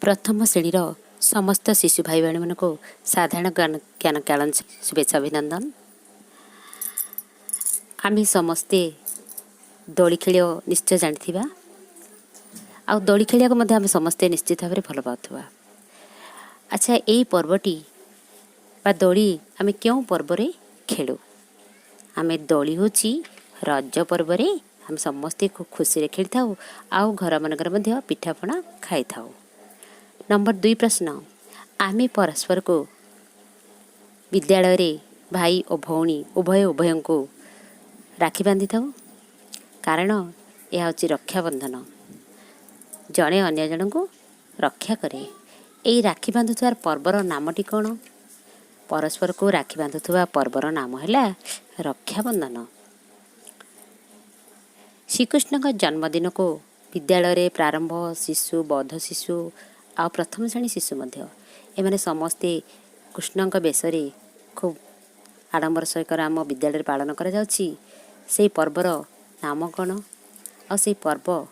प्रथम श्रेणी समस्त शिशु भाई भाई मान को साधारण ज्ञान कैलन शुभेच्छा अभिनंदन। आम समस्ते दोली खेल निश्चय जानी आ दोली खेलिया आम समस्ते निश्चित भाव में भल पाथुआ। अच्छा, यही पर्वटी बा दोली आम क्यों पर्व खेलु? आम दोली हूँ रज पर्व आम समस्ते खूब खुशी खेली था आउ घर मानक पिठापଣା खाई था। नंबर 2 प्रश्न, आम परस्पर को विद्यालय रे भाई और भौणी उभय को राखी बांधि था, कारण यह हूँ रक्षाबंधन। जड़े अन्य जन को रक्षा करे। यही राखी बांधुवार पर्वर नामटी कौन? परस्पर को राखी बांधुवा पर्वर नाम है रक्षाबंधन। श्रीकृष्ण का जन्मदिन को विद्यालय रे प्रारंभ शिशु, बौद्ध शिशु आ प्रथम श्रेणी शिशु एमाने समस्ते कृष्ण बेश खूब आडंबर सहित आम विद्यालय पालन कर पर्वर नाम कौन आ पर्व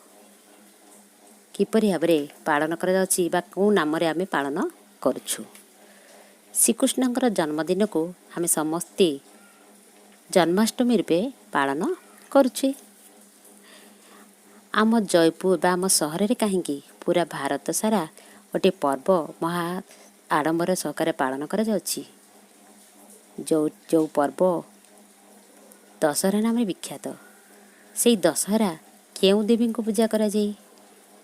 किपरि भाव में पालन कौ नाम आम पालन करुछु? श्रीकृष्ण जन्मदिन को आम समस्ते जन्माष्टमी रूपे पालन करुचे। आम जयपुर बा आम सहर कहीं पूरा भारत सारा गोटे पर्व महा आडंबर सहकार पालन कर जो पर्व दशहरा नाम विख्यात। से दशहरा केउ देवी को पूजा करा जाए?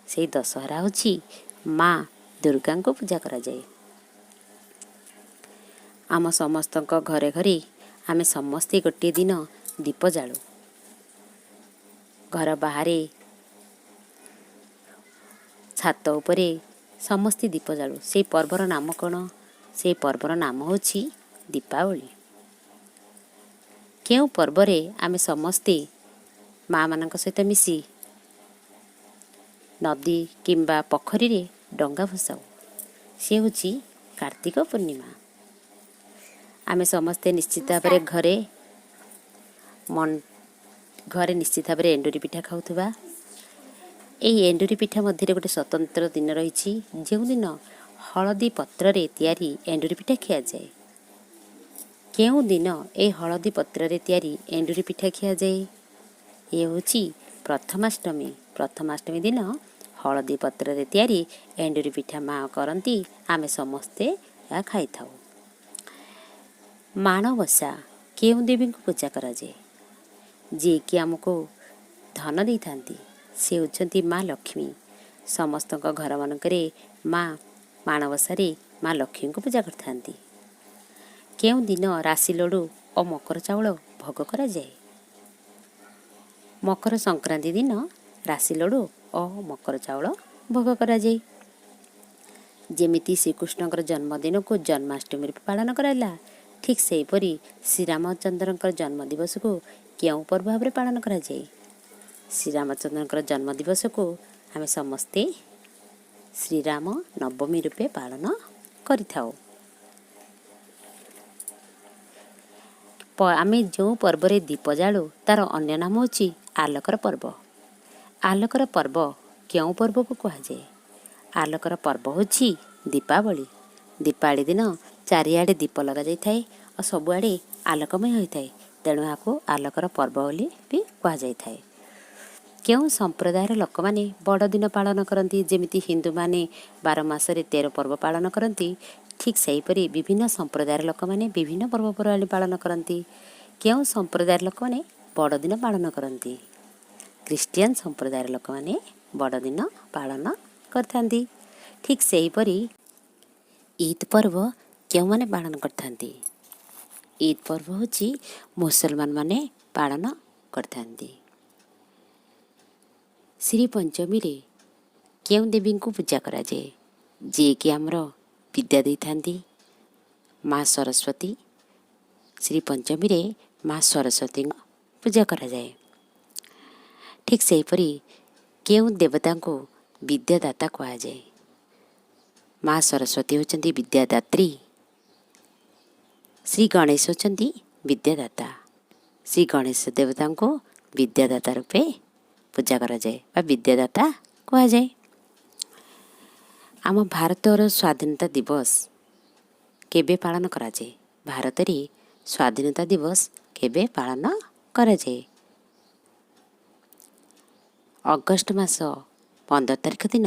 से दशहरा हूँ माँ दुर्गा को पूजा करा जाए। आम समस्त घरे घरे आम समस्ते गोटे दिन दीप जालु। घर बाहर छात उपरे समस्ते दीप जालु। से पर्वर नाम कौन? से पर्वर नाम हूँ दीपावली। केउ पर्व आम समस्ते माँ मान सहित मिसी नदी किंबा पोखरी रे डंगा भसाऊ? से हूँ कार्तिक पूर्णिमा। आम समस्ते निश्चित भाव घरे निश्चित भाव एंडुरी पिठा खाऊवा। यही एंडुरी पिठा मध्य गोटे स्वतंत्र दिन रही जो दिन हलदी पत्र तैयारी एंडुरी पिठा खिया जाए। केउ दिन ए हलदी पत्र तैयारी एंडुरी पिठा खिया जाए? ये हूँ प्रथमाष्टमी। प्रथमाष्टमी दिन हलदी पत्र तैयारी एंडुरी पिठा माँ करती, आमे समस्ते या खाई थाउ। माणबसा केउ देवी को पूजा करा जाए? जी कि आमको धन दे थांती, से होती माँ लक्ष्मी। समस्त घर मानक माँ माणबसा माँ लक्ष्मी को पूजा करथांती। केउ दिन राशि लड्डू और मकर चाउल भोग करा जाए? मकर संक्रांति दिन राशि लड्डू और मकर चाउल भोग करा जाए। जेमिति श्रीकृष्ण जन्मदिन को जन्माष्टमी रूप पालन कराला, ठीक सेहीपरि श्रीरामचंद्र जन्म दिवस को क्यों पर्व भाव में पालन करा जाए? श्रीरामचंद्र जन्म दिवस को आम समस्ते श्रीराम नवमी रूपे पालन करिथाउ। आम जो पर्व दीप जालु तार अन्य नाम हूँ आलोकर पर्व। आलोकर पर्व क्यों पर्व को कहुए? आलोकर पर्व हूँ दीपावली। दीपावली दिन चारिआडे दीप लगा जाए और सबुआडे आलोकमय होता है, तेणु यहाँ आलोकर पर्व बोली भी कहुए। केउ संप्रदायर लोक माने बड़ दिन पालन करती, जेमिति हिंदू माने 12 मासरे 13 पर्व पालन करती, ठीक सेहीपरि विभिन्न संप्रदायर लोक माने विभिन्न पर्वपर्वाणी पालन करती। केउ संप्रदायर लोक माने बड़ दिन पालन करती? क्रिश्चियन संप्रदायर लोक माने बड़ दिन पालन करथांती। ठीक सेहीपरि ईद पर्व केउ माने पालन करथांती? ईद पर्व हूँ मुसलमान माने पालन करथांती। श्री पंचमी रे केउ देवी को पूजा करा जाए? जी कि आमर विद्या दे थांती माँ सरस्वती। श्री पंचमी रे माँ सरस्वती पूजा करा जाए। ठीक सेहीपरि केउ देवता को विद्यादाता कहा जाए? माँ सरस्वती होचंती विद्यादात्री। श्री गणेश होचंती विद्यादाता। श्री गणेश देवता को विद्यादाता रूपे पूजा करा जाए बा विद्यादाता कहा जाए। ଆମ ଭାରତର ସ୍ୱାଧୀନତା ଦିବସ କେବେ ପାଳନ କରାଯାଏ? ଭାରତରେ ସ୍ୱାଧୀନତା ଦିବସ କେବେ ପାଳନ କରାଯାଏ? ଅଗଷ୍ଟ ମାସ 15 ତାରିଖ ଦିନ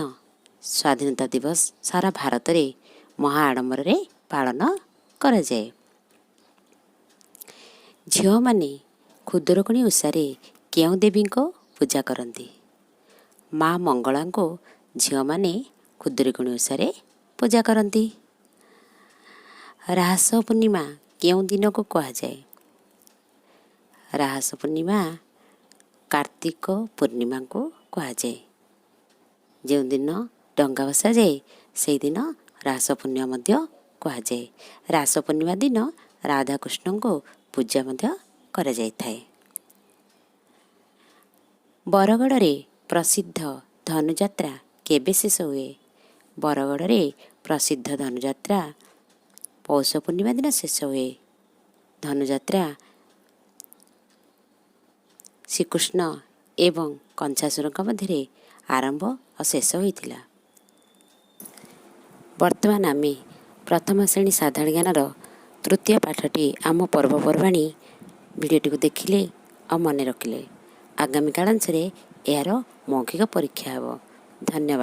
ସ୍ୱାଧୀନତା ଦିବସ ସାରା ଭାରତରେ ମହା ଆଡ଼ମ୍ବରରେ ପାଳନ କରାଯାଏ। ଝିଅମାନେ ଖୁଦୁରୁକୁଣୀ ଓଷାରେ କେଉଁ ଦେବୀଙ୍କ ପୂଜା କରନ୍ତି? ମା ମଙ୍ଗଳାଙ୍କୁ ଝିଅମାନେ ଖୁଦୁରୁକୁଣୀ ଓଷାରେ ପୂଜା କରନ୍ତି। ରାହାସ ପୂର୍ଣ୍ଣିମା କେଉଁ ଦିନକୁ କୁହାଯାଏ? ରାହାସ ପୂର୍ଣ୍ଣିମା କାର୍ତ୍ତିକ ପୂର୍ଣ୍ଣିମାକୁ କୁହାଯାଏ। ଯେଉଁଦିନ ଡଙ୍ଗା ଭସାଯାଏ ସେହିଦିନ ରାସ ପୂର୍ଣ୍ଣିମା ମଧ୍ୟ କୁହାଯାଏ। ରାସ ପୂର୍ଣ୍ଣିମା ଦିନ ରାଧାକୃଷ୍ଣଙ୍କୁ ପୂଜା ମଧ୍ୟ କରାଯାଇଥାଏ। ବରଗଡ଼ରେ ପ୍ରସିଦ୍ଧ ଧନୁଯାତ୍ରା କେବେ ଶେଷ ହୁଏ? ବରଗଡ଼ରେ ପ୍ରସିଦ୍ଧ ଧନୁଯାତ୍ରା ପୌଷ ପୂର୍ଣ୍ଣିମା ଦିନ ଶେଷ ହୁଏ। ଧନୁଯାତ୍ରା ଶ୍ରୀକୃଷ୍ଣ ଏବଂ କଂସାସୁରଙ୍କ ମଧ୍ୟରେ ଆରମ୍ଭ ଓ ଶେଷ ହୋଇଥିଲା। ବର୍ତ୍ତମାନ ଆମେ ପ୍ରଥମ ଶ୍ରେଣୀ ସାଧାରଣ ଜ୍ଞାନର ତୃତୀୟ ପାଠଟି ଆମ ପର୍ବପର୍ବାଣୀ ଭିଡ଼ିଓଟିକୁ ଦେଖିଲେ ଆଉ ମନେ ରଖିଲେ। ଆଗାମୀ କାଳାଂଶରେ ଏହାର ମୌଖିକ ପରୀକ୍ଷା ହେବ। ଧନ୍ୟବାଦ।